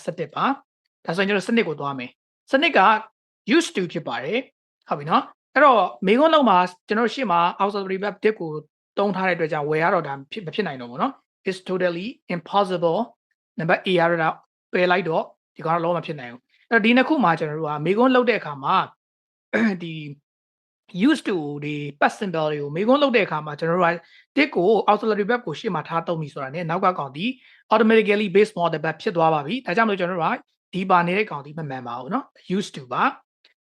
17ပါဒါဆိုရင်ကျွန်တော်စနစ်ကိုသွားမယ်စနစ်က used to ဖြစ်ပါတယ်ဟုတ်ပြီနော်အဲ့တော့မိကုန်းလုံးမှာကျွန်တော်ရှေ့မှာ auxiliary verb did ကိုတုံးထားတဲ့အတွက်ကြောင့်ဝယ်ရတော့ဒါမဖြစ်နိုင်တော့ဘူးနော် it's totally impossible နံပါတ် A ရတော့ပယ်လိုက်တော့ဒီကောင်တော့လုံးဝမဖြစ်နိုင်ဘူးအဲ့တော့ဒီနှစ်ခုမှာကျွန်တော်တို့ကမိကုန်းလောက်တဲ့အခါမှာဒီ used to ဒီ past simple တွေကိုမိကုန်းလောက်တဲ့အခါမှာကျွန်တော်တို့က did ကို auxiliary verb ကိုရှေ့မှာထားသုံးပြီဆိုတာ ਨੇ နောက်ကကောင်ဒီ automatically base model verb ဖြစ်သွားပါပြီဒါကြောင့်မလို့ကျွန်တော်တို့ကဒီပါနေတဲ့ကောင်ဒီမမှန်ပါဘူးเนาะ used to ပါ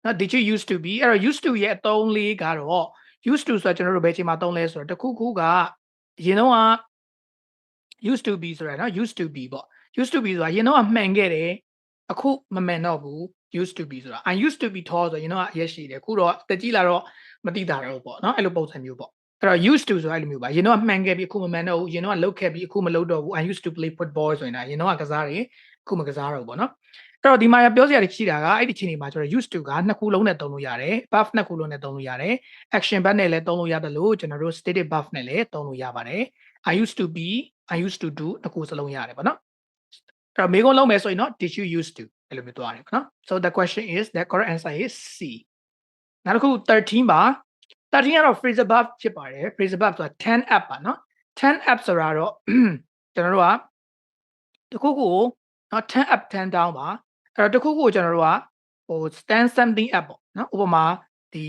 နော် did you used to be အဲ့တော့ used to ရဲ့အသုံးလေးကတော့ used to ဆိုတော့ကျွန်တော်တို့ဘယ်ချိန်မှာသုံးလဲဆိုတော့တခုခုကအရင်တော့က used to be ဆိုတာနော် used to be ပေါ့ used to be ဆိုတာအရင်တော့မှန်ခဲ့တယ်အခုမမှန်တော့ဘူး used to be ဆိုတာ I used to be tall ဆိုရင်တော့အရက်ရှိတယ်အခုတော့တက်ကြီးလာတော့မတိတာတော့ပေါ့နော်အဲ့လိုပုံစံမျိုးပေါ့အဲ့တော့ used to ဆိုတာအဲ့လိုမျိုးပါအရင်တော့မှန်ခဲ့ပြီအခုမမှန်တော့ဘူးအရင်တော့လှုပ်ခဲ့ပြီအခုမလှုပ်တော့ဘူး I used to play football ဆိုရင်တော့အရင်တော့ကစားတယ်အခုမကစားတော့ဘူးပေါ့နော်အဲ့တော့ဒီမှာပြောစရာတွေရှိတာကအဲ့ဒီချိန်တွေမှာကျွန်တော် used to ကနှစ်ခုလုံးနဲ့သုံးလို့ရတယ် verb နှစ်ခုလုံးနဲ့သုံးလို့ရတယ် action verb နဲ့လည်းသုံးလို့ရတယ်လို့ကျွန်တော်တို့ stative verb နဲ့လည်းသုံးလို့ရပါတယ် I used to be I used to do နှစ်ခုစလုံးရတယ်ပေါ့နော်အဲ့တော့မေးခွန်းလုံးမယ်ဆိုရင်တော့ did you used to အဲ့လိုမျိုးသွားတယ်ပေါ့နော် so the question is the correct answer is C နောက်တစ်ခု13ပါ13ကတော့ phrasal verb ဖြစ်ပါတယ် phrasal verb ဆိုတာ 10 up ပါနော်10 up ဆိုတာတော့ကျွန်တော်တို့ကတခုခုကိုနော်10 up 10 down ပါအဲ့တော့တခုခုကိုကျွန်တော်တို့ကဟို stand something up ပေါ့နော်ဥပမာဒီ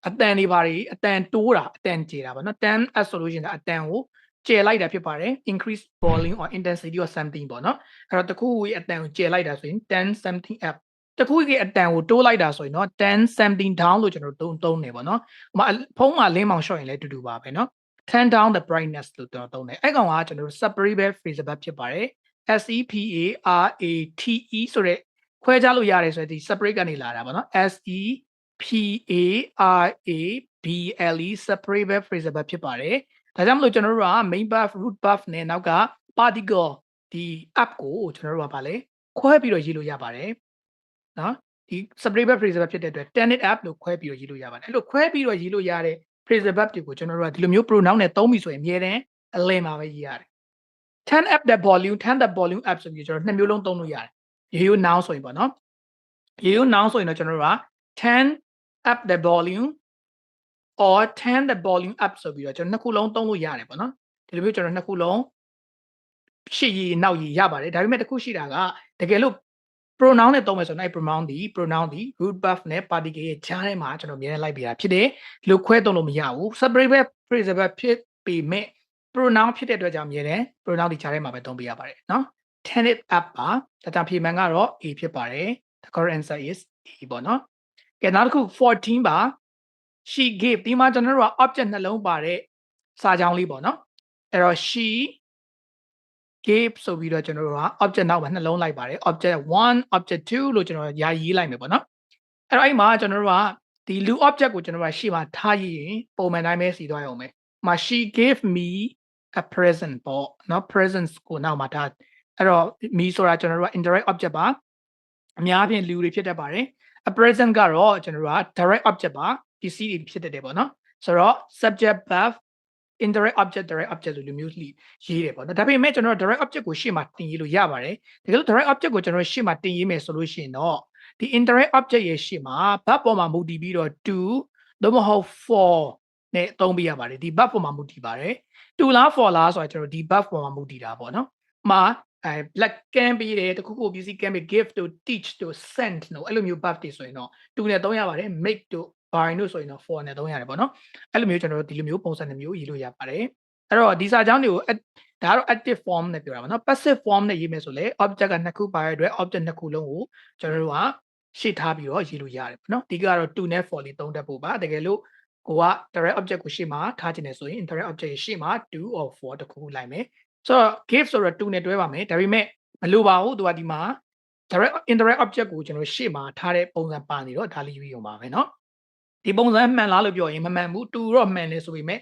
အတန်တွေပါတွေအတန်တိုးတာအတန်ကျေတာပေါ့နော်10 up ဆိုလို့ရှိရင်အတန်ကိုကျယ်လိုက်တာဖြစ်ပါတယ် increase volume or intensity or something ပေါ့နော်အဲ့တော့တခုခုရဲ့အတန်ကိုကျယ်လိုက်တာဆိုရင်10 something up တခုရဲ့အတန်ကိုတိုးလိုက်တာဆိုရင်တော့10 something down လို့ကျွန်တော်တို့သုံးတယ်ပေါ့နော်ဟိုမှာဖုံးမှာလင်းမောင်ရှော့ရင်လည်းတူတူပါပဲနော်10 down the brightness လို့ကျွန်တော်သုံးတယ်အဲ့ကောင်ကကျွန်တော်တို့ separate phrasal verb ဖြစ်ပါတယ် SEPARATE ဆိုတဲ့ခွဲခြားလို့ရတယ်ဆိုတဲ့ဒီ separate ကနေလာတာပေါ့နော် SEPARABLE separate phrasal verb ဖြစ်ပါတယ်ဒါကြောင့်မလို့ကျွန်တော်တို့က main verb root verb နဲ့နောက်က particle ဒီ up ကိုကျွန်တော်တို့ကဗာလဲခွဲပြီးတော့ရေးလို့ရပါတယ်နော်ဒီ separate phrasal verb ဖြစ်တဲ့အတွက် turn it up လို့ခွဲပြီးတော့ရေးလို့ရပါတယ်အဲ့လိုခွဲပြီးတော့ရေးလို့ရတဲ့ phrasal verb တွေကိုကျွန်တော်တို့ကဒီလိုမျိုး pronoun နဲ့သုံးပြီဆိုရင်အမြဲတမ်းအလယ်မှာပဲရေးရတယ်turn up the volume turn the volume up ဆိုပြီးကျွန်တော်နှစ်မျိုးလုံးသုံးလို့ရတယ်ရိုးရိုး noun ဆိုရင်ပေါ့နော်ရိုးရိုး noun ဆိုရင်တော့ကျွန်တော်တို့က turn up the volume or turn the volume up ဆိုပြီးတော့ကျွန်တော်နှစ်ခုလုံးသုံးလို့ရတယ်ပေါ့နော်ဒီလိုမျိုးကျွန်တော်နှစ်ခုလုံးရှေ့ရေးနောက်ရေးရပါတယ်ဒါပေမဲ့တစ်ခုရှိတာကတကယ်လို့ pronoun နဲ့သုံးမယ်ဆိုရင်အဲ့ pronoun ဒီ root verb နဲ့ particle ရဲ့ကြားထဲမှာကျွန်တော်အမြဲတမ်းလိုက်ပြတာဖြစ်တယ်ဒီလိုခွဲသုံးလို့မရဘူး separate phrasal verb ဖြစ်ပေမဲ့ pronoun ဖြစ်တဲ့အတွက်ကြောင့်အမြဲတမ်း pronoun ဒီကြားထဲမှာပဲသုံးပြရပါတယ်နော် turn it up ပါဒါကြောင့်ဖြေမှန်ကတော့ A ဖြစ်ပါတယ် the correct answer is A ပေါ့နော်ကဲနောက်တစ်ခု14ပါ she gave ဒီမှာကျွန်တော်တို့က object နှလုံးပါတဲ့စာကြောင်းလေးပေါ့နော်အဲ့တော့ she gave ဆိုပြီးတော့ကျွန်တော်တို့က object နောက်မှာနှလုံးလိုက်ပါတယ် object 1 object 2လို့ကျွန်တော်ယာယီရေးလိုက်မယ်ပေါ့နော်အဲ့တော့အဲ့မှာကျွန်တော်တို့ကဒီလူ object ကိုကျွန်တော်တို့ကရှေ့မှာထားရရင်ပုံမှန်တိုင်းပဲစီသွားရအောင်မယ်မှာ she gave me a present ပေါ့နော် presents ကိုနောက်မှာထားအဲ့တော့ me ဆိုတာကျွန်တော်တို့က indirect object ပါအများအားဖြင့်လူတွေဖြစ်တတ်ပါတယ် a present ကတော့ကျွန်တော်တို့က direct object ပါပစ္စည်းတွေဖြစ်တတ်တယ်ပေါ့နော်ဆိုတော့ subject verb indirect object direct object လို့မျိုးရေးတယ်ပေါ့နော်ဒါပေမဲ့ကျွန်တော် direct object ကိုရှေ့မှာတင်ရေးလို့ရပါတယ်တကယ်လို့ direct object ကိုကျွန်တော်ရှေ့မှာတင်ရေးမယ်ဆိုလို့ရှိရင်တော့ဒီ indirect object ရဲ့ရှေ့မှာ verb ပေါ်မှာမူတည်ပြီးတော့ to သို့မဟုတ် for နဲ့သုံးပြရပါတယ်ဒီ verb ပေါ်မှာမူတည်ပါတယ် to လား for လားဆိုတာကျွန်တော်ဒီ verb ပေါ်မှာမူတည်တာပေါ့နော်မှာblack can ပြီးတယ်တခုခုပစ္စည်း can be give to teach to send နော်အဲ့လိုမျိုး verb တွေဆိုရင်တော့ to နဲ့သုံးရပါတယ် make to by လို့ဆိုရင်တော့ for နဲ့သုံးရတယ်ပေါ့နော်အဲ့လိုမျိုးကျွန်တော်တို့ဒီလိုမျိုးပုံစံမျိုးရေးလို့ရပါတယ်အဲ့တော့ဒီစာကြောင်းတွေကိုဒါကတော့ active form နဲ့ပြောတာပါနော် passive form နဲ့ရေးမယ်ဆိုလဲ object ကနှစ်ခုပါရတဲ့အတွက် object နှစ်ခုလုံးကိုကျွန်တော်တို့ကရှေ့ထားပြီးတော့ရေးလို့ရတယ်ပေါ့နော်ဒီကတော့ to နဲ့ for လေးသုံးတတ်ဖို့ပါတကယ်လို့ကိုက direct object ကိုရှေ့မှာထားခြင်းနဲ့ဆိုရင် indirect object ရဲ့ရှေ့မှာ to or for တခုခုလိုက်မယ်ဆိုတော့ give ဆိုတော့ to နဲ့တွဲပါမယ်ဒါပေမဲ့မလိုပါဘူးသူကဒီမှာ direct indirect object ကိုကျွန်တော်ရှေ့မှာထားတဲ့ပုံစံပါနေတော့ဒါလေးရွေးရုံပါပဲเนาะဒီပုံစံမှန်လားလို့ပြောရင်မမှန်ဘူး to တော့မှန်တယ်ဆိုပေမဲ့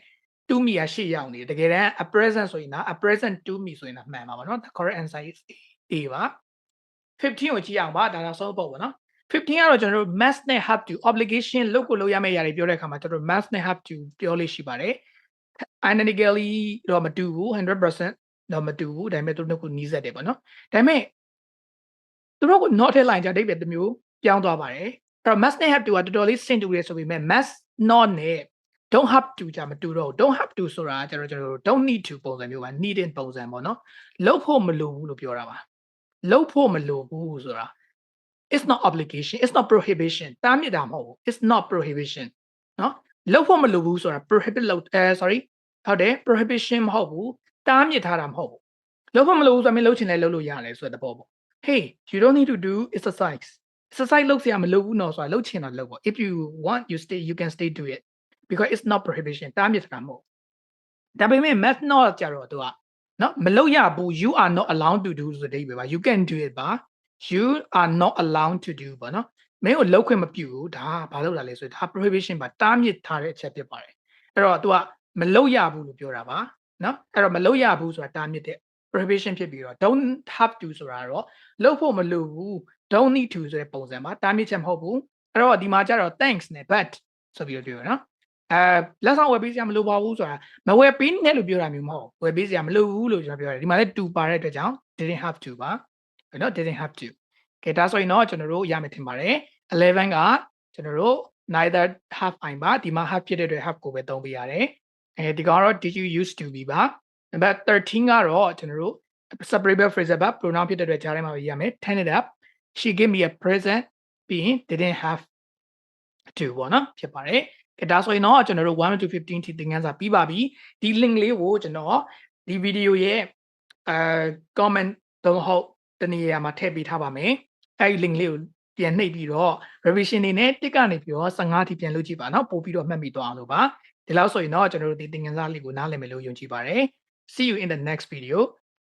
to me ကရှေ့ရောက်နေတယ်တကယ်တမ်း a present ဆိုရင်ဒါ a present to me ဆိုရင်ဒါမှန်ပါပါเนาะ the correct answer is A ပါ15ကိုကြည့်အောင်ပါဒါတော့ဆုံးပုတ်ပါเนาะ15ကတော့ကျွန်တော်တို့ must နဲ့ have to obligation လုပ်ကိုလုပ်ရမယ့်ຢာတွေပြောတဲ့အခါမှာကျွန်တော်တို့ must နဲ့ have to ပြောလို့ရှိပါတယ် identically တော့မတူဘူး 100% တော့မတူဘူးဒါပေမဲ့သူတို့ကနီးစပ်တယ်ပေါ့နော်ဒါပေမဲ့ သူတို့က not ထည့်လိုက်ကြအဓိပ္ပာယ်တစ်မျိုးပြောင်းသွားပါတယ်အဲ့တော့ must နဲ့ have to ကတော်တော်လေးဆင်တူရဲဆိုပေမဲ့ must not နဲ့ don't have to ကြမတူတော့ don't have to ဆိုတာကျတော့ don't need to ပုံစံမျိုးပါ needing ပုံစံပေါ့နော်လုပ်ဖို့မလိုဘူးလို့ပြောတာပါလုပ်ဖို့မလိုဘူးဆိုတာ it's not obligation it's not prohibition တားမြစ်တာမဟုတ်ဘူး it's not prohibition နော်လုပ်ဖို့မလိုဘူးဆိုတာ prohibit လုပ်sorry ဟုတ်တယ် prohibition မဟုတ်ဘူးတားမြစ်ထားတာမဟုတ်ဘူးလုပ်ဖို့မလိုဘူးဆိုရင်လုပ်ချင်လဲလုပ်လို့ရတယ်ဆိုတဲ့သဘောပေါ့ hey you don't need to do exercise လုပ်စရာမလိုဘူးနော်ဆိုတာလုပ်ချင်တော့လုပ်ပေါ့ if you want you can stay do it because it's not prohibition တားမြစ်ထားတာမဟုတ်ဒါပေမဲ့ must not ကြတော့သူကနော်မလုပ်ရဘူး you are not allowed to do ဆိုတဲ့အဓိပ္ပာယ်ပါ you can do it ပါ you are not allowed to do ပေါ့နော်မင်းကိုလုပ်ခွင့်မပြုဘူးဒါဘာလို့လာလဲဆိုတော့ဒါ prohibition ပါတားမြစ်ထားတဲ့အချက်ဖြစ်ပါတယ်အဲ့တော့ तू ကမလုပ်ရဘူးလို့ပြောတာပါနော်အဲ့တော့မလုပ်ရဘူးဆိုတာတားမြစ်တဲ့ prohibition ဖြစ်ပြီးတော့ don't have to ဆိုတာတော့လုပ်ဖို့မလိုဘူး don't need to ဆိုတဲ့ပုံစံပါတားမြစ်ချက်မဟုတ်ဘူးအဲ့တော့ဒီမှာကျတော့ thanks နဲ့ but ဆိုပြီးတော့ပြောရနော်လက်ဆောင်ဝယ်ပေးစရာမလိုပါဘူးဆိုတာမဝယ်ပေးနဲ့လို့ပြောတာမျိုးမဟုတ်ဝယ်ပေးစရာမလိုဘူးလို့ကျွန်တော်ပြောတယ်ဒီမှာလည်း to ပါတဲ့အတွက်ကြောင့် didn't have to ပါနော် didn't have to ကဲဒါဆိုရင်တော့ကျွန်တော်တို့ရမယ်ထင်ပါတယ်11ကကျွန်တော်တို့ neither have I ပါဒီမှာ have ဖြစ်တဲ့အတွက် have ကိုပဲသုံးပေးရတယ်ဒီကောင်ကတော့ did you used to be ပါ number 13ကတော့ကျွန်တော်တို့ separable phrasal verb pronoun ဖြစ်တဲ့အတွက်ကြားထဲမှာပဲရမယ် turn it up she gave me a present ပြီးရင် didn't have to ပေါ့နော်ဖြစ်ပါတယ်ဒါဆိုရင်တော့ကျွန်တော်တို့1 to 15 ထိသင်ခန်းစာပြီးပါပြီဒီ link လေးကိုကျွန်တော်ဒီ video ရဲ့comment တော့ဟုတ်တနေရာမှာထည့်ပေးထားပါမယ်အဲဒီ link လေးကိုပြန်နှိပ်ပြီးတော့ revision နေနဲ့တစ်ကနေပြီးတော့15ထိပြန်လုပ်ကြည့်ပါနော်ပို့ပြီးတော့မှတ်မိသွားအောင်လို့ပါဒီလောက်ဆိုရင်တော့ကျွန်တော်တို့ဒီသင်ခန်းစာလေးကိုနားလည်မယ်လို့ယုံကြည်ပါတယ် see you in the next video